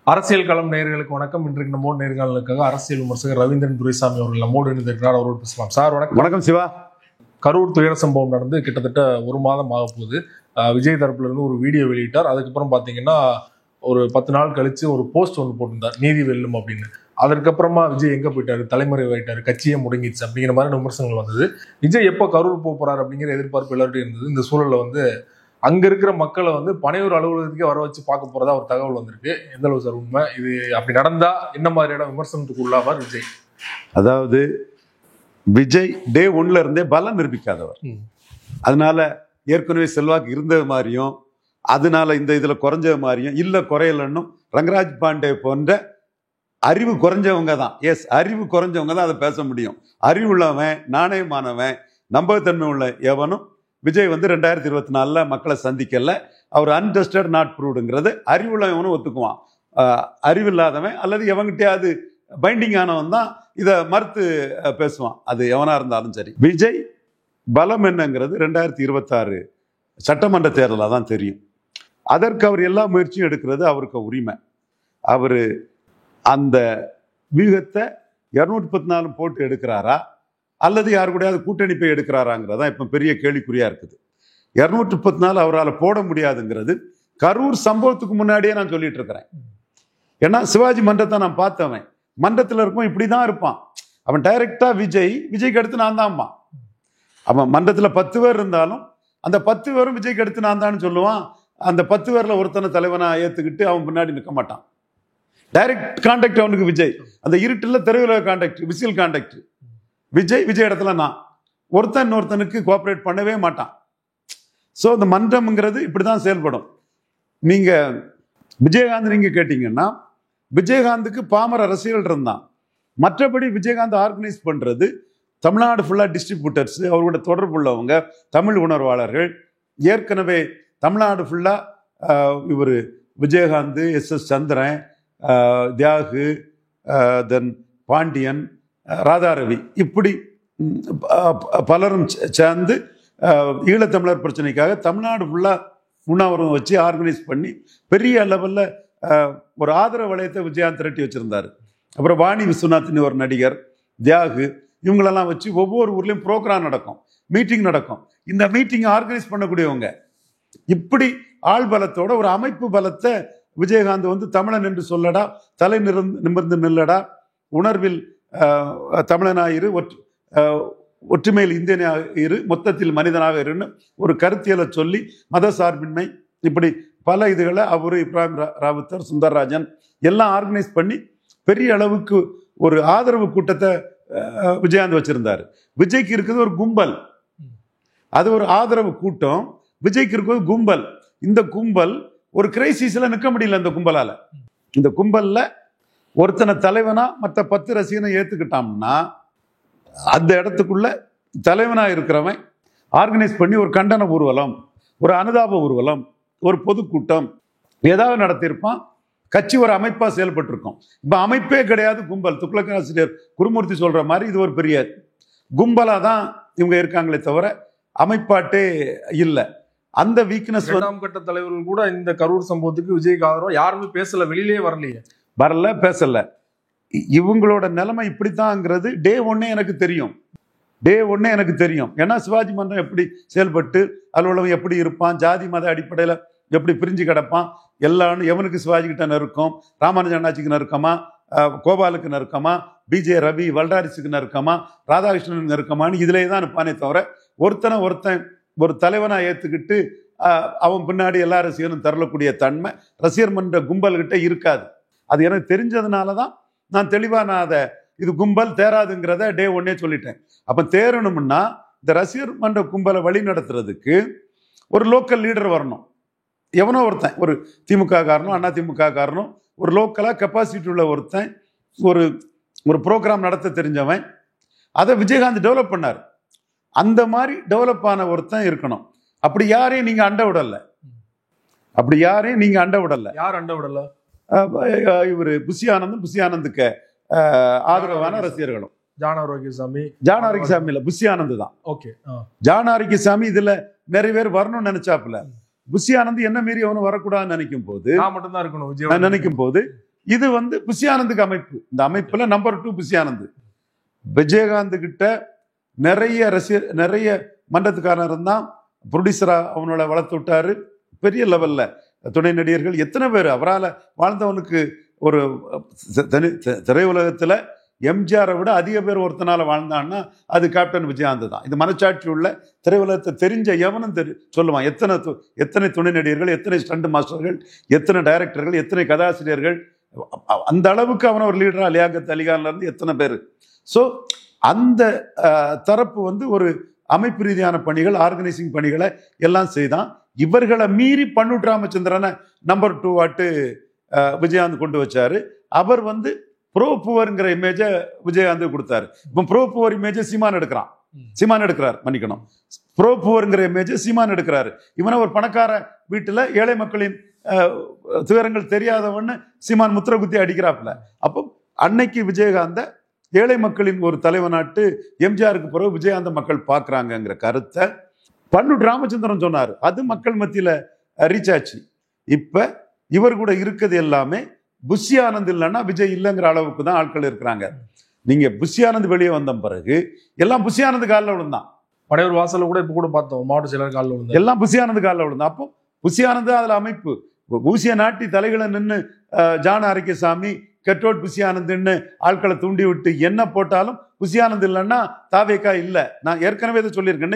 அரசியல் களம் நேயர்களுக்கு வணக்கம். இன்றைக்கு நம்மோடு நேர்காணலுக்காக அரசியல் விமர்சகர் ரவீந்திரன் துரைசாமி அவர்கள் நம்மோடு இணைந்திருக்கிறார். அவரோடு பேசலாம். சார் வணக்கம். வணக்கம் சிவா. கரூர் துயர சம்பவம் நடந்து கிட்டத்தட்ட ஒரு மாதம் ஆக போகுது. விஜய் தரப்புல இருந்து ஒரு வீடியோ வெளியிட்டார். அதுக்கப்புறம் பாத்தீங்கன்னா ஒரு 10 நாள் கழிச்சு ஒரு போஸ்ட் ஒன்று போட்டிருந்தார், நீதி வெல்லும் அப்படின்னு. அதற்கப்புறமா விஜய் எங்க போயிட்டாரு, தலைமறைவாயிட்டாரு, கட்சியே முடங்கிடுச்சு அப்படிங்கிற மாதிரி விமர்சனங்கள் வந்தது. விஜய் எப்போ கரூர் போறாரு அப்படிங்கிற எதிர்பார்ப்பு எல்லார்ட்டையும் இருந்தது. இந்த சூழல்ல அங்க இருக்கிற மக்களை பனையூர் அலுவலகத்துக்கே வர வச்சு பார்க்க போறதா ஒரு தகவல் வந்திருக்கு. எந்த அளவு சார் உண்மை? இது அப்படி நடந்தா என்ன மாதிரியான விமர்சனத்துக்கு உள்ளாவார் விஜய்? அதாவது விஜய் டே 1ல இருந்தே பலம் நிரூபிக்காதவர். அதனால ஏற்கனவே செல்வாக்கு இருந்த மாதிரியும் அதனால இந்த இதுல குறைஞ்ச மாதிரியும் இல்ல குறையலன்னும் ரங்கராஜ் பாண்டே போன்ற அறிவு குறைஞ்சவங்க தான், அறிவு குறைஞ்சவங்க தான் அதை பேச முடியும். அறிவு உள்ளவன், நாணயமானவன், நம்பகத்தன்மை உள்ள எவனும் விஜய் 2024 மக்களை சந்திக்கல. அவர் அன்டெஸ்டட் நாட் ப்ரூவ்டுங்கிறது அறிவுள்ளவனும் ஒத்துக்குவான். அறிவில்லாதவன் அல்லது எவங்கிட்டையாவது பைண்டிங் ஆனவன் தான் இதை மறுத்து பேசுவான். அது எவனா இருந்தாலும் சரி. விஜய் பலம் என்னங்கிறது 2026 சட்டமன்ற தேர்தலாக தான் தெரியும். அதற்கு அவர் எல்லா முயற்சியும் எடுக்கிறது அவருக்கு உரிமை. அவர் அந்த வியூகத்தை 214 போட்டு எடுக்கிறாரா அல்லது யாரு கூடயாவது கூட்டணி போய் எடுக்கிறாராங்கிறதா இப்ப பெரிய கேள்விக்குறியா இருக்குது. 214 அவரால் போட முடியாதுங்கிறது கரூர் சம்பவத்துக்கு முன்னாடியே நான் சொல்லிட்டு இருக்கிறேன். ஏன்னா சிவாஜி மன்றத்தை நான் பார்த்தவன். மன்றத்தில் இருக்கும் இப்படிதான் இருப்பான் அவன். டைரக்டா விஜய்க்கு அடுத்து நான் தான்மா. அவன் மன்றத்தில் 10 பேர் இருந்தாலும் அந்த 10 பேரும் விஜய்க்கு அடுத்து நான் தான் சொல்லுவான். அந்த 10 பேர்ல ஒருத்தனை தலைவனா ஏத்துக்கிட்டு அவன் பின்னாடி நிற்க மாட்டான். டைரக்ட் கான்டாக்ட் அவனுக்கு விஜய். அந்த இருட்டில் தெருவில் கான்டாக்ட், விசில் கான்டாக்ட். விஜய் இடத்துல நான் ஒருத்தன் இன்னொருத்தனுக்கு கோஆப்ரேட் பண்ணவே மாட்டான். ஸோ இந்த மன்றம்ங்கிறது இப்படிதான் செயல்படும். நீங்க விஜயகாந்த் நீங்க கேட்டீங்கன்னா விஜயகாந்துக்கு பாமர ரசிகர்கள் இருந்தான். மற்றபடி விஜயகாந்த் ஆர்கனைஸ் பண்றது தமிழ்நாடு ஃபுல்லா டிஸ்ட்ரிபியூட்டர்ஸ், அவரோட தொடர்பு உள்ளவங்க, தமிழ் உணர்வாளர்கள். ஏற்கனவே தமிழ்நாடு ஃபுல்லா இவர் விஜயகாந்த், SS சந்திரன், தியாகு, தென் பாண்டியன், ராதாரவி, இப்படி பலரும் சேர்ந்து ஈழத்தமிழர் பிரச்சனைக்காக தமிழ்நாடு ஃபுல்லா உண்ணாவிரதம் வச்சு ஆர்கனைஸ் பண்ணி பெரிய லெவல்ல ஒரு ஆதரவு வளையத்தை விஜயகாந்த் திரட்டி வச்சிருந்தாரு. அப்புறம் வாணி விஸ்வநாத்னு ஒரு நடிகர், தியாகு, இவங்களெல்லாம் வச்சு ஒவ்வொரு ஊர்லயும் ப்ரோக்ராம் நடக்கும், மீட்டிங் நடக்கும். இந்த மீட்டிங் ஆர்கனைஸ் பண்ணக்கூடியவங்க. இப்படி ஆள் பலத்தோட ஒரு அமைப்பு பலத்தை விஜயகாந்த் தமிழன் என்று சொல்லடா, தலை நிமிர்ந்து நில்லடா, உணர்வில் தமிழனாயிரு, ஒற்றுமையில் இந்தியனாயிரு, மொத்தத்தில் மனிதனாக இருன்னு ஒரு கருத்தியலை சொல்லி மத சார்பின்மை, இப்படி பல இதுகளை அவரு, இப்ராஹிம் ராவுத்தர், சுந்தரராஜன் எல்லாம் ஆர்கனைஸ் பண்ணி பெரிய அளவுக்கு ஒரு ஆதரவு கூட்டத்தை விஜயகாந்த் வச்சிருந்தாரு. விஜய்க்கு இருக்குது ஒரு கும்பல், அது ஒரு ஆதரவு கூட்டம். விஜய்க்கு இருக்கிறது கும்பல். இந்த கும்பல் ஒரு கிரைசிஸ்ல நிற்க முடியல. இந்த கும்பல்ல ஒருத்தனை தலைவனா மற்ற 10 ரசிகனை ஏத்துக்கிட்டான்னா அந்த இடத்துக்குள்ள தலைவனா இருக்கிறவன் ஆர்கனைஸ் பண்ணி ஒரு கண்டன ஊர்வலம், ஒரு அனுதாப ஊர்வலம், ஒரு பொதுக்கூட்டம் ஏதாவது நடத்தியிருப்பான். கட்சி ஒரு அமைப்பா செயல்பட்டு இருக்கும். இப்ப அமைப்பே கிடையாது, கும்பல். துக்ளக் ஆசிரியர் குருமூர்த்தி சொல்ற மாதிரி இது ஒரு பெரிய கும்பலா தான் இவங்க இருக்காங்களே தவிர அமைப்பாட்டே இல்லை. அந்த வீக்னஸ். 2ஆம் கட்ட தலைவர்கள் கூட இந்த கரூர் சம்பவத்துக்கு விஜய்க்கு ஆதரவா யாருமே பேசல, வெளியிலேயே வரல, பேசல. இவங்களோட நிலைமை இப்படித்தான்ங்கிறது டே 1 எனக்கு தெரியும். ஏன்னா சிவாஜி மன்றம் எப்படி செயல்பட்டு அலுவலகம் எப்படி இருப்பான், ஜாதி மத அடிப்படையில் எப்படி பிரிஞ்சு கிடப்பான், எல்லாரும் எவனுக்கு சிவாஜி கிட்ட நெருக்கம், ராமானுஜ அண்ணாச்சிக்கு நெருக்கமா, கோபாலுக்கு நெருக்கமா, BJ ரவி வல்டாரிசுக்கு நெருக்கமா, ராதாகிருஷ்ணனுக்கு நெருக்கமான்னு இதுலேயே தான் இருப்பானே தவிர ஒருத்தன் ஒரு தலைவனா ஏத்துக்கிட்டு அவன் பின்னாடி எல்லா ரசிகரும் தரலக்கூடிய தன்மை ரசிகர் மன்ற கும்பல்கிட்ட இருக்காது. அது எனக்கு தெரிஞ்சதுனாலதான் நான் தெளிவா இது கும்பல் தேராதுங்கிறத டே 1 சொல்லிட்டேன். அப்ப தேரணும்னா இந்த ரசிகர் மன்ற கும்பலை வழி நடத்துறதுக்கு ஒரு லோக்கல் லீடர் வரணும். எவனோ ஒருத்தன், ஒரு திமுக காரனும் அண்ணா திமுக காரனும், ஒரு லோக்கலா கெப்பாசிட்டி உள்ள ஒருத்தன், ஒரு ப்ரோக்ராம் நடத்த தெரிஞ்சவன். அதை விஜயகாந்த் டெவலப் பண்ணார். அந்த மாதிரி டெவலப் ஆன ஒருத்தன் இருக்கணும். அப்படி யாரையும் நீங்க அண்ட விடல. யார் அண்ட விடல? இவரு புஷியானந்துக்கு ஆதரவான ரசிகர்களும். ஜான் ஆரோக்கியசாமி இல்ல, புஷியானந்த் தான். ஓகே. ஜான் ஆரோக்கியசாமி இதுல நிறைய பேர் வரணும்னு நினைச்சாப்புல. புஷியானந்த் என்ன மீறி அவனு வரக்கூடாதுன்னு நினைக்கும் போது இது வந்து புஷி ஆனந்துக்கு அமைப்பு. இந்த அமைப்புல நம்பர் 2 புஷி ஆனந்த். விஜயகாந்த் கிட்ட நிறைய மன்றத்துக்காரர் தான் ப்ரொடியூசரா அவனோட வளர்த்து விட்டாரு. பெரிய லெவல்ல துணை நடிகர்கள் எத்தனை பேர் அவரால் வாழ்ந்தவனுக்கு ஒரு திரையுலகத்துல எம்ஜிஆரை விட அதிக பேர் ஒருத்தனால வாழ்ந்தான்னா அது கேப்டன் விஜயகாந்த் தான். இந்த மனச்சாட்சி உள்ள திரையுலகத்தை தெரிஞ்ச எவனும் சொல்லுவான். எத்தனை துணை நடிகர்கள், எத்தனை ஸ்டண்ட் மாஸ்டர்கள், எத்தனை டைரக்டர்கள், எத்தனை கதாசிரியர்கள், அந்த அளவுக்கு அவன் ஒரு லீடரா லியாகத் அலிகான்ல இருந்து எத்தனை பேர். ஸோ அந்த தரப்பு வந்து ஒரு அமைப்பு ரீதியான பணிகள், ஆர்கனைசிங் பணிகளை எல்லாம் செய்தான். இவர்களை மீறி பன்னூட் ராமச்சந்திரனை நம்பர் 2 ஆட்டு விஜயகாந்த் கொண்டு வச்சாரு. அவர் வந்து ப்ரோ புவர்ங்கிற இமேஜை விஜயகாந்த் கொடுத்தாரு. இப்போ ப்ரோ புவர் இமேஜை சீமான் எடுக்கிறார், மன்னிக்கணும், ப்ரோ புவர்ங்கிற இமேஜை சீமான் எடுக்கிறாரு. இவனை ஒரு பணக்கார வீட்டுல ஏழை மக்களின் துயரங்கள் தெரியாதவன்னு சீமான் முத்திர குத்தி அடிக்கிறாப்புல. அப்போ அன்னைக்கு விஜயகாந்த ஏழை மக்களின் ஒரு தலைவனாட்டு எம்ஜிஆருக்கு பிறகு விஜயகாந்த மக்கள் பார்க்குறாங்கங்கிற கருத்தை பன்னூட் ராமச்சந்திரன் சொன்னார். அது மக்கள் மத்தியில ரீச் ஆச்சு. இப்ப இவர் கூட இருக்கிறது எல்லாமே புஷி ஆனந்த் இல்லைன்னா விஜய் இல்லைங்கிற அளவுக்கு தான் ஆட்கள் இருக்கிறாங்க. நீங்க புஷி ஆனந்த் வெளியே வந்த பிறகு எல்லாம் புஷி ஆனந்த் காலில் விழுந்தான். படையூர் வாசல்ல கூட இப்ப கூட பார்த்தோம், மாவட்ட செயலர் காலில் விழுந்தா, எல்லாம் புஷி ஆனந்த் காலில் விழுந்தான். அப்போ புஷி ஆனந்த் அதுல அமைப்பு ஊசிய நாட்டி தலைகளை நின்று ஜான அரிக்கசாமி கெட்டோட் புஷி ஆனந்த்ன்னு ஆட்களை தூண்டி விட்டு என்ன போட்டாலும் புஷி ஆனந்த் இல்லைன்னா தாவேக்கா இல்லை. நான் ஏற்கனவே இதை சொல்லியிருக்கேன்,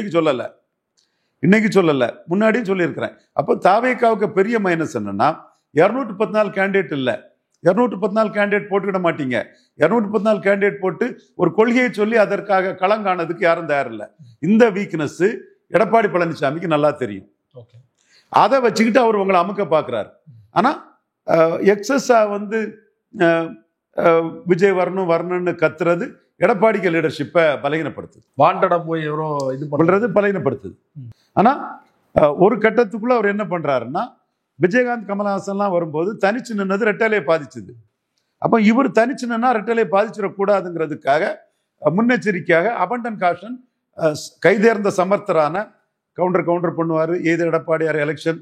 இன்னைக்கு சொல்லலை, முன்னாடியும் சொல்லியிருக்கிறேன். அப்போ தாவேக்காவுக்கு பெரிய மைனஸ் என்னன்னா 214 கேண்டிடேட் இல்லை. 214 கேண்டிடேட் போட்டுக்கிட மாட்டீங்க. 214 கேண்டிடேட் போட்டு ஒரு கொள்கையை சொல்லி அதற்காக களங்கானதுக்கு யாரும் தயாரில்லை. இந்த வீக்னஸ் எடப்பாடி பழனிசாமிக்கு நல்லா தெரியும். அதை வச்சுக்கிட்டு அவர் உங்களை அமுக்க பார்க்குறாரு. ஆனால் எக்ஸஸா வந்து விஜய் வரணும்னு கத்துறது எடப்பாடிக்கு லீடர்ஷிப்பை பலகீனப்படுத்துது. வாண்டடா போய் எவரோ இது பண்றது பலகீனப்படுத்துது. ஆனால் ஒரு கட்டத்துக்குள்ள அவர் என்ன பண்றாருன்னா, விஜயகாந்த் கமல்ஹாசன்லாம் வரும்போது தனிச்சு நின்னது ரெட்டலையை பாதிச்சுது. அப்போ இவர் தனிச்சு நின்னா ரெட்டலையை பாதிச்சிடக்கூடாதுங்கிறதுக்காக முன்னெச்சரிக்கையாக அபண்டன் காஷன் கைதேர்ந்த சமர்த்தரான கவுண்டர் பண்ணுவார். ஏது எடப்பாடியார் எலெக்ஷன்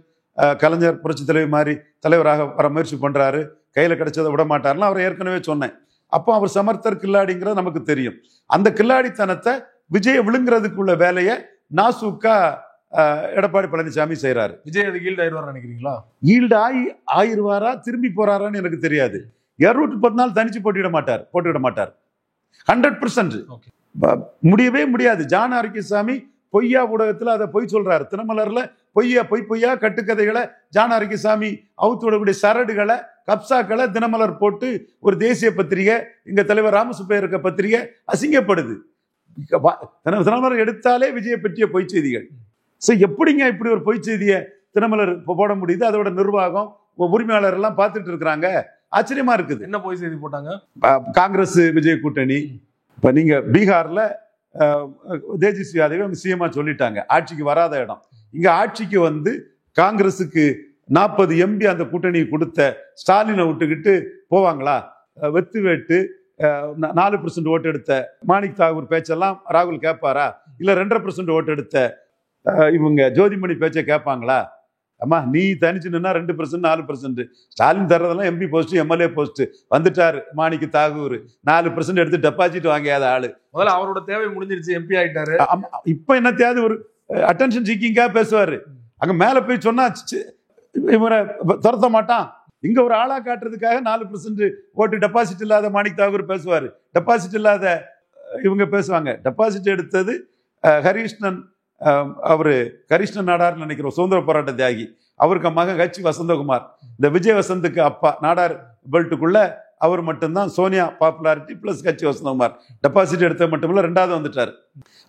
கலைஞர் புரட்சி தலைவி மாதிரி தலைவராக வர முயற்சி பண்றாரு, கையில கிடைச்சதை விட மாட்டார்லாம் அவர் ஏற்கனவே சொன்னேன். அப்போ அவர் சமர்த்தர் கில்லாடிங்கிறது நமக்கு தெரியும். அந்த கில்லாடித்தனத்தை விஜய விழுங்குறதுக்குள்ள வேலையை நாசூக்கா எடப்பாடி பழனிசாமி செய்யறாரு. விஜய் அது ஈல்டு ஆயிடுவார் நினைக்கிறீங்களா? ஈல்டு ஆயிருவாரா திரும்பி போறாரான்னு எனக்கு தெரியாது. 214 தனிச்சு போட்டியிட மாட்டார் 100%. முடியவே முடியாது. ஜான் ஆரோக்கியசாமி பொய்யா ஊடகத்துல அதை பொய் சொல்றாரு. தினமலர்ல பொய்யா கட்டுக்கதைகளை ஜான் ஆரோக்கியசாமி அவுத்து விடக்கூடிய சரடுகளை கப்சாக்களை தினமலர் போட்டு ஒரு தேசிய பத்திரிகை, எங்க தலைவர் ராமசுப்பையா இருக்க பத்திரிகை அசிங்கப்படுது. தினமலர் எடுத்தாலே விஜயை பற்றிய பொய் செய்திகள். எப்படிங்க இப்படி ஒரு பொய் செய்தியை தினமலர் போட முடியுது? அதோட நிர்வாகம் உரிமையாளர் எல்லாம் பார்த்துட்டு இருக்கிறாங்க. ஆச்சரியமா இருக்குது. என்ன பொய் செய்தி போட்டாங்க? காங்கிரஸ் விஜய் கூட்டணி. இப்ப நீங்க பீகார்ல தேஜஸ்வி யாதவ் அவங்க சிஎம்மா சொல்லிட்டாங்க, ஆட்சிக்கு வராத இடம். இங்க ஆட்சிக்கு வந்து காங்கிரஸுக்கு 40 எம்பி அந்த கூட்டணி கொடுத்த ஸ்டாலினை விட்டுக்கிட்டு போவாங்களா? வெத்து வேட்டு 4% ஓட்டு எடுத்த மாணிக் தாகூர் பேச்செல்லாம் ராகுல் கேட்பாரா? இல்ல 2.5% ஓட்டு எடுத்த இவங்க ஜோதிமணி பேச்சை கேட்பாங்களா? அம்மா நீ தனிச்சு நின்னா 2%, 4%. ஸ்டாலின் தர்றதெல்லாம் எம்பி போஸ்ட், எம்எல்ஏ போஸ்ட். வந்துட்டாரு மாணிக்கு தாகூர், 4% எடுத்து டெபாசிட் வாங்கியாத ஆளு. முதல்ல அவரோட தேவை முடிஞ்சிருச்சு, எம்பி ஆயிட்டாரு. இப்ப என்ன தேவை? ஒரு அட்டென்ஷன் சீக்கிங்கா பேசுவாரு. அங்க மேல போய் சொன்னா இவரை துரத்த மாட்டான். இங்க ஒரு ஆளா காட்டுறதுக்காக 4% ஓட்டு டெபாசிட் இல்லாத மாணிக் தாகூர் பேசுவாரு, டெபாசிட் இல்லாத இவங்க பேசுவாங்க. டெபாசிட் எடுத்தது ஹரிகிருஷ்ணன், அவரு கரிஷ்ணன் நாடார் நினைக்கிறோம், சுதந்திர போராட்ட தியாகி. அவருக்கு மகன் கட்சி வசந்தகுமார், இந்த விஜய் வசந்துக்கு அப்பா. நாடார் பெல்ட்டுக்குள்ள அவர் மட்டும்தான் சோனியா பாப்புலாரிட்டி பிளஸ் கட்சி வசந்தகுமார். டெபாசிட் எடுத்த மட்டுமில்ல 2வது வந்துட்டாரு.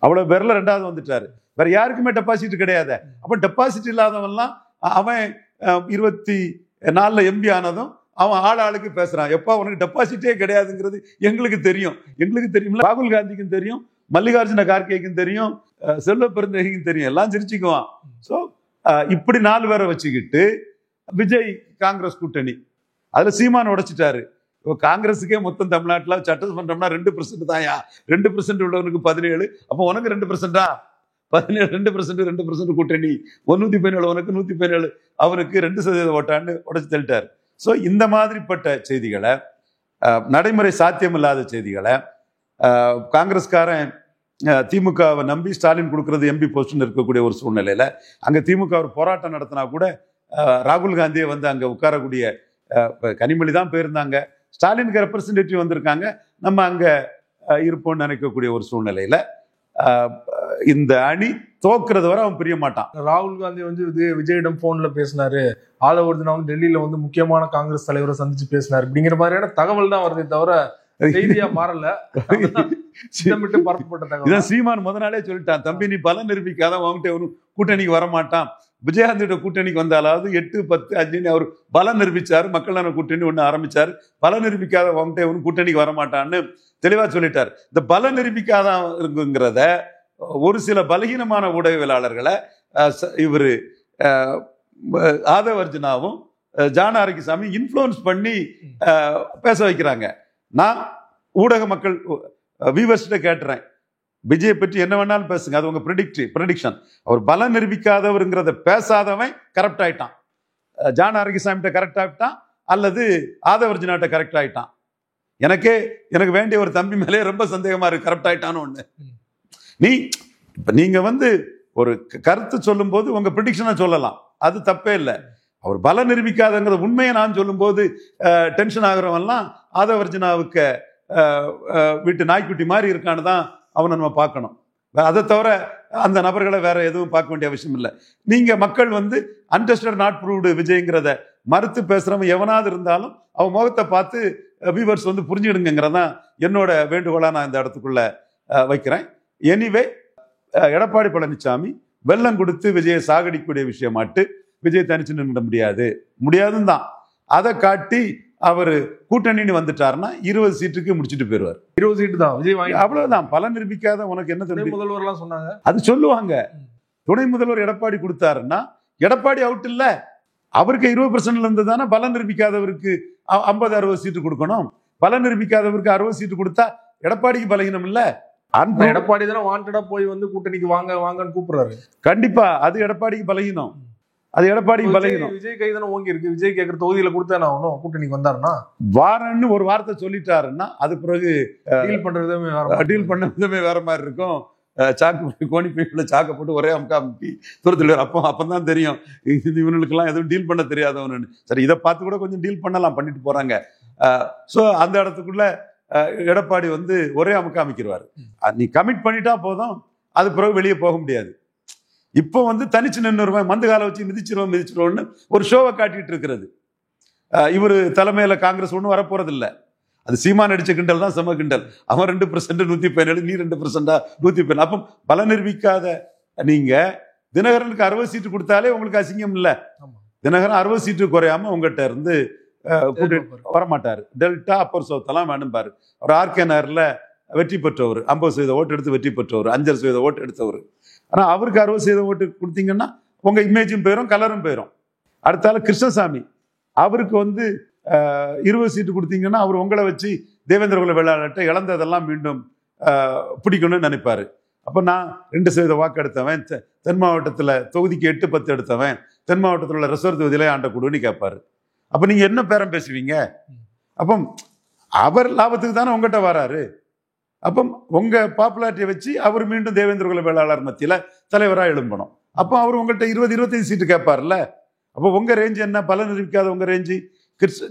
அவ்வளவு பேர்ல 2வது வந்துட்டாரு. வேற யாருக்குமே டெபாசிட் கிடையாது. அப்ப டெபாசிட் இல்லாதவன்லாம் அவன் 24 எம்பி ஆனதும் அவன் ஆளுக்கு பேசுறான். எப்பா உனக்கு டெபாசிட்டே கிடையாதுங்கிறது எங்களுக்கு தெரியும். ராகுல் காந்திக்கும் தெரியும், மல்லிகார்ஜுன கார்கேக்கும் தெரியும், செல்வ பெருந்தகைக்கும் தெரியும். எல்லாம் சிரிச்சுக்குவான். ஸோ இப்படி 4 பேரை வச்சுக்கிட்டு விஜய் காங்கிரஸ் கூட்டணி அதுல சீமான் உடைச்சிட்டாரு. காங்கிரஸுக்கே மொத்தம் தமிழ்நாட்டில் சட்டமன்றம்னா 2% தான்யா. 2% உள்ளவனுக்கு 17. அப்போ உனக்கு 2%? 17 2% கூட்டணி 117 உனக்கு 117 அவனுக்கு 2% ஓட்டான்னு உடைச்சு தள்ளிட்டாரு. ஸோ இந்த மாதிரிப்பட்ட செய்திகளை, நடைமுறை சாத்தியமில்லாத செய்திகளை, காங்கிரஸ்காரன் திமுகவை நம்பி ஸ்டாலின் கொடுக்கறது எம்பி போஸ்ட்னு இருக்கக்கூடிய ஒரு சூழ்நிலையில அங்க திமுக ஒரு போராட்டம் நடத்தினா கூட ராகுல் காந்தியை வந்து அங்க உட்காரக்கூடிய கனிமொழி தான் போயிருந்தாங்க, ஸ்டாலினுக்கு ரெப்ரசன்டேட்டிவ் வந்திருக்காங்க, நம்ம அங்க இருப்போம்னு நினைக்கக்கூடிய ஒரு சூழ்நிலையில இந்த அணி தோக்குறது வரை அவன் பிரிய மாட்டான். ராகுல் காந்தி வந்து விஜயிடம் போன்ல பேசினாரு, ஆலவர்தனா வந்து டெல்லியில வந்து முக்கியமான காங்கிரஸ் தலைவரை சந்திச்சு பேசினாரு அப்படிங்கிற மாதிரியான தகவல் தான் வருதே தவிர செய்தியா மாறல. திட்டமிட்டு பரப்பப்பட்ட தகவல். இதான் சீமான் முத நாளே சொல்லிட்டான், தம்பி நீ பலம் நிரூபிக்காத, உங்ககிட்ட ஒரு கூட்டணிக்கு வரமாட்டான். விஜயகாந்தியோட கூட்டணிக்கு வந்தாலாவது 8, 10, 5 அவர் பலம் நிரூபிச்சாரு, மக்கள் நல கூட்டணி ஒண்ணு ஆரம்பிச்சாரு, பலம் நிரூபிக்காத உங்ககிட்ட ஒரு கூட்டணிக்கு வரமாட்டான்னு தெளிவா சொல்லிட்டார். இந்த பலம் நிரூபிக்காத இருக்குங்கிறத ஒரு சில பலகீனமான ஊடகவியலாளர்களை இவரு ஆதவ அர்ஜுனாவும் ஜான ஆரோக்கியசாமி இன்ஃப்ளூயன்ஸ் பண்ணி பேச வைக்கிறாங்க. நான் ஊடக மக்கள் வியூவர்ஸ்ட கேட்டுறேன், விஜயை பற்றி என்ன வேணாலும் பேசுங்க, அது உங்க ப்ரெடிக்ஷன். அவர் பலம் நிரூபிக்காதவருங்கிறத பேசாதவன் கரெக்ட் ஆயிட்டான், ஜான ஆரோக்கியசாமிகிட்ட கரெக்ட் ஆயிட்டான், அல்லது ஆதவர்ஜுனாட்ட கரெக்ட் ஆயிட்டான். எனக்கு வேண்டிய ஒரு தம்பி மேலே ரொம்ப சந்தேகமா இருக்கு, கரெக்ட் ஆயிட்டான்னு ஒண்ணு. நீங்க வந்து ஒரு கருத்து சொல்லும் போது உங்க ப்ரெடிக்ஷனை சொல்லலாம், அது தப்பே இல்லை. அவர் பலம் நிரூபிக்காதங்கிற உண்மையை நான் சொல்லும் போது டென்ஷன் ஆகிறவன்லாம் ஆதவர்ஜுனாவுக்கு வீட்டு நாய்க்குட்டி மாதிரி இருக்கான்னு தான் அவனை நம்ம பார்க்கணும். அதை தவிர அந்த நபர்களை வேற எதுவும் பார்க்க வேண்டிய அவசியம் இல்லை. நீங்க மக்கள் வந்து அன்டெஸ்டட் நாட் ப்ரூவ்டு விஜய்ங்கிறத மறுத்து பேசுறவன் எவனாவது இருந்தாலும் அவன் முகத்தை பார்த்து வியூவர்ஸ் வந்து புரிஞ்சுடுங்கிறதான் என்னோட வேண்டுகோளா நான் இந்த இடத்துக்குள்ள வைக்கிறேன். எனிவே எடப்பாடி பழனிசாமி வெள்ளம் கொடுத்து விஜயை சாகடிக்கக்கூடிய விஷயமாட்டு விஜய் தனிச்சு நின்றுட முடியாதுன்னு தான் அதை காட்டி அவர் கூட்டணின்னு வந்துட்டாருன்னா 20 சீட்டுக்கு முடிச்சுட்டு போயிருவார். 20 சீட்டு தான் விஜய் வாங்கி, அவ்வளவுதான். பலன் நிரூபிக்காத உனக்கு என்ன துணை முதல்வர்லாம் சொன்னாங்க, அது சொல்லுவாங்க. துணை முதல்வர் எடப்பாடி கொடுத்தாருன்னா எடப்பாடி அவுட் இல்ல, அவருக்கு 20% இருந்து தானே பலன் நிரூபிக்காதவருக்கு 50-60 சீட்டு கொடுக்கணும். பலன் நிரூபிக்காதவருக்கு 60 சீட்டு கொடுத்தா எடப்பாடிக்கு பலகீனம் இல்ல. எடப்பாடி தானே வாண்டடா போய் வந்து கூட்டணிக்கு வாங்கன்னு கூப்பிடுறாரு. கண்டிப்பா அது எடப்பாடிக்கு பலகீனம், அது எடப்பாடிக்கு பலகீனம். விஜய் கை தானே ஓங்கி இருக்கு, விஜய் கேட்கற தொகுதியில கொடுத்தானே ஆகணும். கூட்டணிக்கு வந்தாருன்னா வாரன்னு ஒரு வார்த்தை சொல்லிட்டாருன்னா அது பிறகு டீல் பண்ண விதமே வேற மாதிரி இருக்கும். சாக்கு கோணி பீப்புல சாக்க போட்டு ஒரே அமுக்கி தூரத்தில் அப்பதான் தெரியும் இவனுக்கெல்லாம் எதுவும் டீல் பண்ண தெரியாதவனு. சரி, இதை பார்த்து கூட கொஞ்சம் டீல் பண்ணலாம், பண்ணிட்டு போறாங்க. ஸோ அந்த இடத்துக்குள்ள எடப்பாடி வந்து ஒரே அமுக்க அமைக்கிறாரு. நீ கமிட் பண்ணிட்டா போதும், அது பிறகு வெளியே போக முடியாது. இப்போ வந்து தனிச்சு நின்றுருவேன், மந்து காலை வச்சு மிதிச்சிருவோம்னு ஒரு ஷோவை காட்டிட்டு இருக்கிறது. இவர் தலைமையில காங்கிரஸ் ஒன்றும் வரப்போறது இல்லை. அது சீமான் அடிச்ச கிண்டல் தான் செம கிண்டல். அவன் 2% 117, நீ 2% 117. அப்போ பல நிரூபிக்காத நீங்க தினகரனுக்கு 60 சீட்டு கொடுத்தாலே உங்களுக்கு அசிங்கம் இல்லை. தினகரன் 60 சீட்டு குறையாம உங்ககிட்ட இருந்து வரமாட்டாரு. டெல்டா அப்பர் சவுத்தெல்லாம் வேணும் பாரு. அவர் ஆர்கே நகர்ல வெற்றி பெற்றவர், 50% ஓட்டு எடுத்து வெற்றி பெற்றவர், 5% ஓட்டு எடுத்தவர். ஆனா அவருக்கு 60% ஓட்டு கொடுத்தீங்கன்னா உங்க இமேஜும் போயிடும், கலரும் போயிடும். அடுத்தால கிருஷ்ணசாமி, அவருக்கு வந்து 20 சீட்டு கொடுத்தீங்கன்னா அவர் உங்களை வச்சு தேவேந்திர குல வேளாளர்கிட்ட இழந்ததெல்லாம் மீண்டும் பிடிக்கணும்னு நினைப்பாரு. அப்போ நான் 2% வாக்கு எடுத்தவன், தென் மாவட்டத்தில் தொகுதிக்கு 8-10 எடுத்தவன், தென் மாவட்டத்தில் உள்ள ரிசர்வ் தொகுதியிலே ஆண்ட கொடுன்னு கேட்பாரு. அப்போ நீங்க என்ன பேரம் பேசுவீங்க? அப்போ அவர் லாபத்துக்கு தானே உங்ககிட்ட வராரு. அப்போ உங்க பாப்புலாரிட்டியை வச்சு அவர் மீண்டும் தேவேந்திர குல வேளாளர் மத்தியில தலைவராக எழும்பணும். அப்போ அவர் உங்கள்கிட்ட 20-25 சீட்டு கேட்பார்ல. அப்போ உங்க ரேஞ்சு என்ன? பலன் இருக்காத உங்க ரேஞ்சு.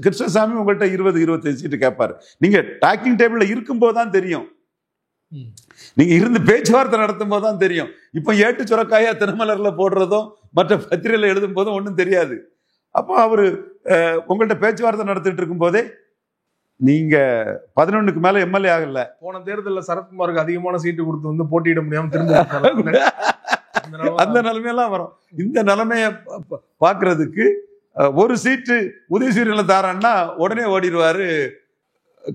கிருஷ்ணசாமி உங்கள்கிட்ட 20-25 சீட்டு கேட்பாரு. நீங்க டாக்கிங் டேபிள்ல இருக்கும்போது தான் தெரியும், நீங்க இருந்து பேச்சுவார்த்தை நடத்தும் போது தான் தெரியும். இப்போ ஏட்டு சுரக்காயா தினமலர்ல போடுறதும் மற்ற பத்திரிகையில எழுதும் போதும் ஒன்றும் தெரியாது. அப்போ அவரு உங்கள்கிட்ட பேச்சுவார்த்தை நடத்திட்டு இருக்கும் போதே நீங்க 11க்கு மேல எம்எல்ஏ ஆகல. போன தேர்தலில் சரத்குமாருக்கு அதிகமான சீட்டு கொடுத்து வந்து போட்டியிட முடியாம திரும்ப அந்த நிலைமையெல்லாம் வரும். இந்த நிலைமைய பாக்குறதுக்கு ஒரு சீட்டு உதயசூரியன்ல தாரான்னா உடனே ஓடிடுவாரு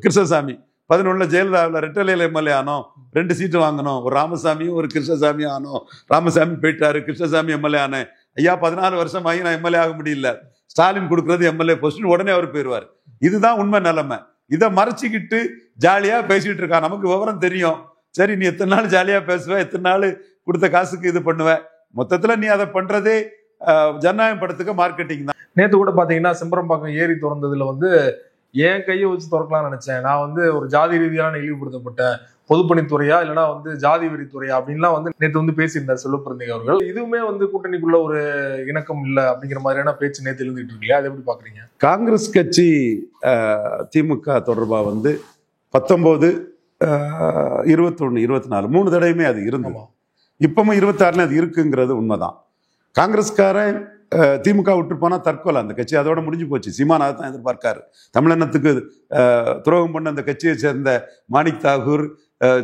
கிருஷ்ணசாமி. 11 ஜெயலலிதாவில் ரெட்டலையில் எம்எல்ஏ ஆனோம், 2 சீட்டு வாங்கணும், ஒரு ராமசாமியும் ஒரு கிருஷ்ணசாமியும் ஆனோம். ராமசாமி போயிட்டாரு, கிருஷ்ணசாமி எம்எல்ஏ ஆனேன். ஐயா 14 வருஷம் ஆகி நான் எம்எல்ஏ ஆக முடியல, ஸ்டாலின் கொடுக்கறது எம்எல்ஏ போஸ்ட், உடனே அவர் போயிடுவார். இதுதான் உண்மை நிலைமை. இதை மறைச்சிக்கிட்டு ஜாலியா பேசிட்டு இருக்கான். நமக்கு விவரம் தெரியும். சரி, நீ எத்தனை நாள் ஜாலியா பேசுவ, எத்தனை நாள் கொடுத்த காசுக்கு இது பண்ணுவ, மொத்தத்துல நீ அதை பண்றதே ஜனநாயகம் படத்துக்கு மார்க்கெட்டிங் தான். நேத்து கூட பாத்தீங்கன்னா செம்பரம்பாக்கம் ஏரி திறந்ததுல வந்து என் கையை வச்சு திறக்கலாம்னு நினைச்சேன். நான் வந்து ஒரு ஜாதி ரீதியான இழிவுபடுத்தப்பட்ட பொதுப்பணித்துறையா இல்லைன்னா வந்து ஜாதி வெறித்துறையா அப்படின்லாம் வந்து நேற்று வந்து பேசியிருந்தார் செல்வப்பிரந்திகை அவர்கள். இதுவுமே வந்து கூட்டணிக்குள்ள ஒரு இணக்கம் இல்லை அப்படிங்கிற மாதிரியான பேச்சு நேற்று எழுந்துட்டு இருக்கு இல்லையா? அதை எப்படி பாக்குறீங்க? காங்கிரஸ் கட்சி திமுக தொடர்பா வந்து 19, 21, 24 3 தடவையுமே அது இருந்தது. இப்பவும் 26 அது இருக்குங்கிறது உண்மைதான். காங்கிரஸ்காரன் திமுக விட்டு போனா தற்கொலை, அந்த கட்சி அதோட முடிஞ்சு போச்சு. சீமான் அதை தான் எதிர்பார்க்காரு. தமிழினத்துக்கு துரோகம் பண்ண அந்த கட்சியை சேர்ந்த மாணிக் தாகூர்,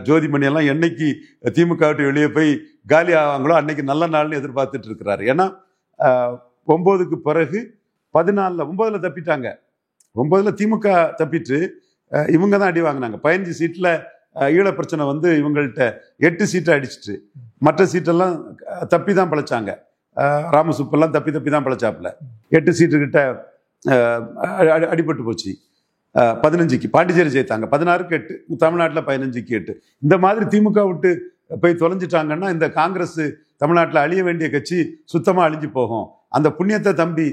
ஜோதிமணி எல்லாம் என்னைக்கு திமுக விட்டு வெளியே போய் காலி ஆவாங்களோ அன்னைக்கு நல்ல நாள்னு எதிர்பார்த்துட்டு இருக்கிறாரு. ஏன்னா 9க்கு பிறகு 9ல் தப்பிட்டாங்க. 9ல் திமுக தப்பிட்டு இவங்க தான் அடி வாங்கினாங்க. 15 சீட்ல ஈழ பிரச்சனை வந்து இவங்கள்ட்ட 8 சீட்டை அடிச்சிட்டு மற்ற சீட்டெல்லாம் தப்பி தான் பழைச்சாங்க. ராமசுப்பெல்லாம் தப்பி தான் பழைச்சாப்புல. 8 சீட்டுக்கிட்ட அடிபட்டு போச்சு. 15க்கு பாண்டிச்சேரி ஜெயித்தாங்க, 16க்கு 8, தமிழ்நாட்டில் 15க்கு 8. இந்த மாதிரி திமுக விட்டு போய் தொலைஞ்சிட்டாங்கன்னா இந்த காங்கிரஸ் தமிழ்நாட்டில் அழிய வேண்டிய கட்சி சுத்தமாக அழிஞ்சு போகும். அந்த புண்ணியத்தை தம்பி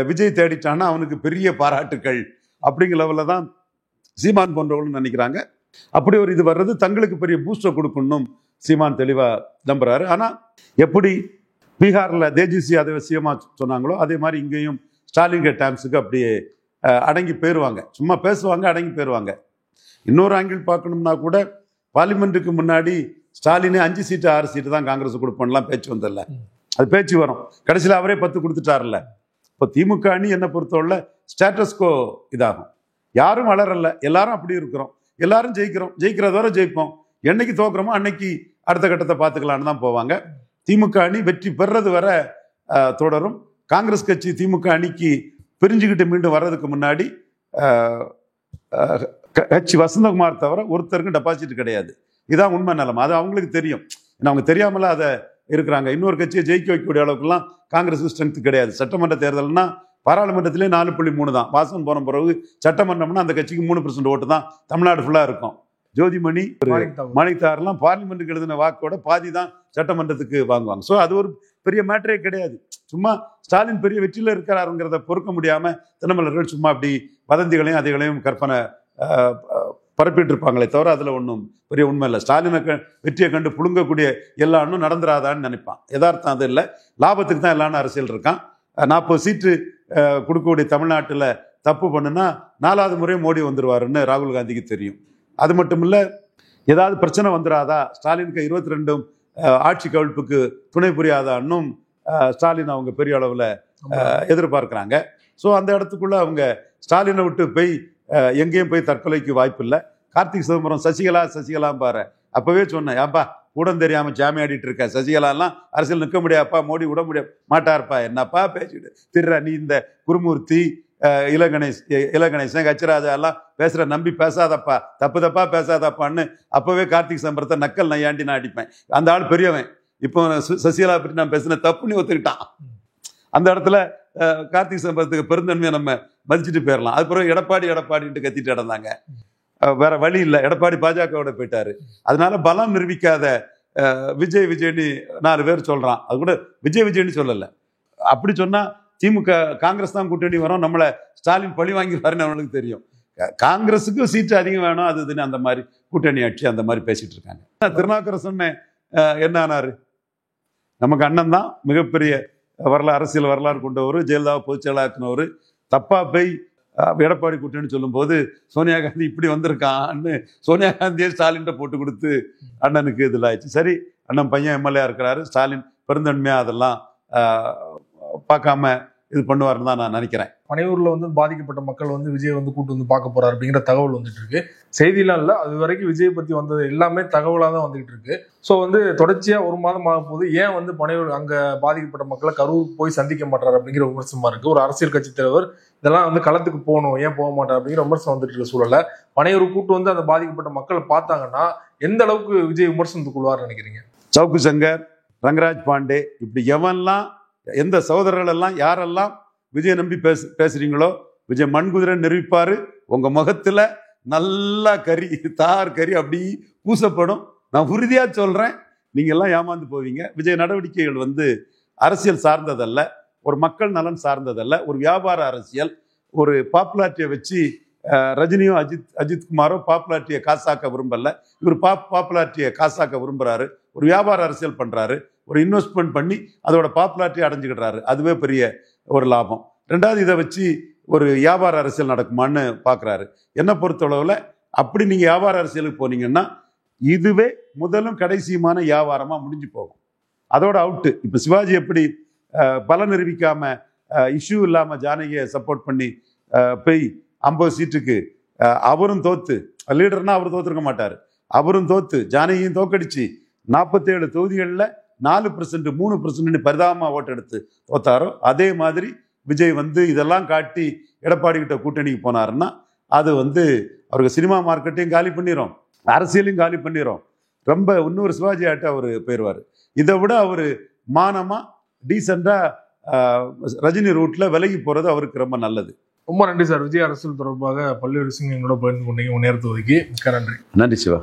விஜய் தேடிட்டான்னா அவனுக்கு பெரிய பாராட்டுக்கள் அப்படிங்கிற லெவலில் தான் சீமான் போன்றவர்களும் நினைக்கிறாங்க. அப்படி ஒரு இது வர்றது தங்களுக்கு பெரிய பூஸ்டர் கொடுக்கணும் சீமான் தெளிவாக நம்புறாரு. ஆனால் எப்படி பீகாரில் தேஜஸ்வி அதை விஷயமா சொன்னாங்களோ அதே மாதிரி இங்கேயும் ஸ்டாலின் டைம்ஸுக்கு அப்படியே அடங்கி போயிடுவாங்க. சும்மா பேசுவாங்க, அடங்கி போயிடுவாங்க. இன்னொரு ஆங்கிள் பார்க்கணும்னா கூட பார்லிமெண்ட்டுக்கு முன்னாடி ஸ்டாலினே 5 சீட்டு 6 சீட்டு தான் காங்கிரஸ் கொடுப்போம்லாம் பேச்சு வந்ததில்ல. அது பேச்சு வரும், கடைசியில் அவரே 10 கொடுத்துட்டார்ல. இப்போ திமுக அணி என்னை பொறுத்தவரை ஸ்டேட்டஸ்கோ இதாகும். யாரும் வளரல, எல்லாரும் அப்படி இருக்கிறோம், எல்லாரும் ஜெயிக்கிறோம், ஜெயிக்கிறத வரை ஜெயிப்போம், என்னைக்கு தோக்குறோமோ அன்னைக்கு அடுத்த கட்டத்தை பார்த்துக்கலான்னு தான் போவாங்க. திமுக அணி வெற்றி பெறது வர தொடரும். காங்கிரஸ் கட்சி திமுக அணிக்கு பிரிஞ்சுக்கிட்டு மீண்டும் வர்றதுக்கு முன்னாடி கட்சி வசந்தகுமார் தவிர ஒருத்தருக்கும் டெபாசிட் கிடையாது. இதான் உண்மை நிலைமை. அது அவங்களுக்கு தெரியும். அவங்க தெரியாமல அதை இருக்கிறாங்க. இன்னொரு கட்சியை ஜெயிக்க வைக்கக்கூடிய அளவுக்குலாம் காங்கிரஸ் ஸ்ட்ரென்த் கிடையாது. சட்டமன்ற தேர்தல்னா பாராளுமன்றத்திலே 4.3 தான். வாசன் போன பிறகு சட்டமன்றம்னா அந்த கட்சிக்கு 3% ஓட்டு தான் தமிழ்நாடு ஃபுல்லாக இருக்கும். ஜோதிமணி, மாணிக் தாகூர்லாம் பார்லிமெண்ட்டுக்கு எழுதின வாக்கோட பாதி தான் சட்டமன்றத்துக்கு வாங்குவாங்க. ஸோ அது ஒரு பெரிய மேட்டரே கிடையாது. சும்மா ஸ்டாலின் பெரிய வெற்றியில் இருக்கிறாருங்கிறத பொறுக்க முடியாமல் தினமலர்கள் சும்மா அப்படி வதந்திகளையும் அதிகளையும் கற்பனை பரப்பிட்டு இருப்பாங்களே தவிர அதில் ஒன்றும் பெரிய உண்மை இல்லை. ஸ்டாலினை வெற்றியை கண்டு புழுங்கக்கூடிய எல்லா இன்னும் நடந்துராதான்னு நினைப்பான். யதார்த்தம் அது இல்லை. லாபத்துக்கு தான் எல்லாரும் அரசியல் இருக்கான். 40 சீட்டு கொடுக்கக்கூடிய தமிழ்நாட்டில் தப்பு பண்ணுனா 4வது முறை மோடி வந்துடுவாருன்னு ராகுல் காந்திக்கு தெரியும். அது மட்டும் இல்லை, ஏதாவது பிரச்சனை வந்துடாதா, ஸ்டாலினுக்கு 22 ஆட்சி கவிழ்ப்புக்கு துணை புரியாதான்னும் ஸ்டாலின் அவங்க பெரிய அளவில் எதிர்பார்க்குறாங்க. ஸோ அந்த இடத்துக்குள்ள அவங்க ஸ்டாலினை விட்டு போய் எங்கேயும் போய் தற்கொலைக்கு வாய்ப்பு இல்லை. கார்த்திக் சிதம்பரம் சசிகலா பாரு, அப்பவே சொன்னேன், ஏப்பா கூட தெரியாம ஜாமி ஆடிட்டு இருக்க, சசிகலாலாம் அரசியல் நிற்க முடியாப்பா, மோடி விட மாட்டார்ப்பா, என்னப்பா பேசிட்டு திரு நீ இந்த குருமூர்த்தி இளகணேசன் கச்சிராஜா எல்லாம் பேசுற நம்பி பேசாதப்பா, தப்பா பேசாதப்பான்னு அப்பவே கார்த்திக் சிதம்பரத்தை நக்கல் நையாண்டி நான் அடிப்பேன். அந்த ஆள் பெரியவன். இப்போ சசிகலா பற்றி நான் பேசின தப்புன்னு ஒத்துக்கிட்டான். அந்த இடத்துல கார்த்திக் சிதம்பரத்துக்கு பெருந்தன்மையை நம்ம மதிச்சுட்டு போயிடலாம். அதுக்கப்புறம் எடப்பாடிட்டு கத்திட்டு நடந்தாங்க. வேற வழி இல்லை, எடப்பாடி பாஜகவோட போயிட்டாரு. அதனால பலம் நிரூபிக்காத விஜய்னு 4 பேர் சொல்றான். அது கூட விஜய்னு சொல்லலை. அப்படி சொன்னா திமுக காங்கிரஸ் தான் கூட்டணி வரும், நம்மளை ஸ்டாலின் பழி வாங்கிடுவாருன்னு அவனுக்கு தெரியும். காங்கிரஸுக்கு சீட்டு அதிகம் வேணும், அது இதுன்னு அந்த மாதிரி கூட்டணி ஆட்சி அந்த மாதிரி பேசிட்டு இருக்காங்க. திருநாவுக்கரசன் என்ன ஆனாரு? நமக்கு அண்ணன் தான், மிகப்பெரிய அரசியல் வரலாறு கொண்டவர், ஜெயலலிதாவை பொதுச் செயலாக்கினவர். தப்பா போய் எடப்பாடி கூட்டணி சொல்லும் போது சோனியா காந்தி இப்படி வந்திருக்கான்னு சோனியா காந்தியே ஸ்டாலின்ட்ட போட்டு கொடுத்து அண்ணனுக்கு இதில் ஆயிடுச்சு. சரி, அண்ணன் பையன் எம்எல்ஏ இருக்கிறாரு, ஸ்டாலின் பெருந்தன்மையா அதெல்லாம் பார்க்காம இது பண்ணுவாருன்னு தான் நான் நினைக்கிறேன். பனையூர்ல வந்து பாதிக்கப்பட்ட மக்கள் வந்து விஜய் வந்து கூட்டு வந்து பார்க்க போறாரு அப்படிங்கிற தகவல் வந்துட்டு இருக்கு. செய்திலாம் இல்லை, அது வரைக்கும் விஜய் பத்தி வந்தது எல்லாமே தகவலாக தான் வந்துகிட்டு இருக்கு. ஸோ வந்து தொடர்ச்சியா 1 மாதம் ஆக போது ஏன் வந்து பனையூர் அங்க பாதிக்கப்பட்ட மக்களை கரூர் போய் சந்திக்க மாட்டாரு அப்படிங்கிற விமர்சனமா இருக்கு. ஒரு அரசியல் கட்சி தலைவர் இதெல்லாம் வந்து களத்துக்கு போகணும், ஏன் போக மாட்டார் அப்படிங்கிற விமர்சனம் வந்துட்டு இருக்க சூழல்ல பனையூர் கூட்டு வந்து அந்த பாதிக்கப்பட்ட மக்களை பார்த்தாங்கன்னா எந்த அளவுக்கு விஜய் விமர்சனத்துக்குள்ளார் நினைக்கிறீங்க? சவுக்கு சங்கர், ரங்கராஜ் பாண்டே, இப்படி எவன்லாம் எந்த சகோதரர்கள் எல்லாம் யாரெல்லாம் விஜய் நம்பி பேசுறீங்களோ விஜய் மண்குதிரை நிரூபிப்பாரு. உங்க முகத்துல நல்லா தார் கறி அப்படி பூசப்படும். நான் உறுதியா சொல்றேன், நீங்க எல்லாம் ஏமாந்து போவீங்க. விஜய் நடவடிக்கைகள் வந்து அரசியல் சார்ந்ததல்ல, ஒரு மக்கள் நலன் சார்ந்ததல்ல, ஒரு வியாபார அரசியல். ஒரு பாப்புலாரிட்டியை வச்சு ரஜினியும் அஜித்குமாரோ பாப்புலாரிட்டியை காசாக்க விரும்பல, இவர் பாப்புலாரிட்டியை காசாக்க விரும்புறாரு. ஒரு வியாபார அரசியல் பண்றாரு, ஒரு இன்வெஸ்ட்மெண்ட் பண்ணி அதோட பாப்புலாரிட்டி அடைஞ்சுக்கிட்டாரு. அதுவே பெரிய ஒரு லாபம். ரெண்டாவது, இதை வச்சு ஒரு வியாபார அரசியல் நடக்குமான்னு பார்க்குறாரு. என்னை பொறுத்தளவில் அப்படி நீங்கள் வியாபார அரசியலுக்கு போனீங்கன்னா இதுவே முதலும் கடைசியுமான வியாபாரமாக முடிஞ்சு போகும். அதோட அவுட்டு. இப்போ சிவாஜி எப்படி பலம் நிரூபிக்காம இஷ்யூ இல்லாமல் ஜானகியை சப்போர்ட் பண்ணி போய் 50 சீட்டுக்கு அவரும் தோத்து, லீடர்னா அவர் தோத்துருக்க மாட்டார், அவரும் தோத்து ஜானகியும் தோக்கடிச்சு 47 தொகுதிகளில் 4% 3% பரிதாபமாக ஓட்டு எடுத்து தோத்தாரோ, அதே மாதிரி விஜய் இதெல்லாம் காட்டி எடப்பாடி கிட்ட கூட்டணிக்கு போனாருன்னா அது அவருக்கு சினிமா மார்க்கெட்டையும் காலி பண்ணிடும், அரசியலையும் காலி பண்ணிடும். ரொம்ப இன்னொரு சிவாஜி ஆட்ட அவர் போயிடுவார். இதை விட அவர் மானமாக டீசெண்டாக ரஜினி ரூட்ல விலகி போகிறது அவருக்கு ரொம்ப நல்லது. ரொம்ப நன்றி சார். விஜய் அரசியல் தொடர்பாக பல்வேறு விஷயங்கள் எங்களோட பகிர்ந்து கொண்டீங்க. நேரத்தை ஒதுக்கி நன்றி. நன்றி சிவா.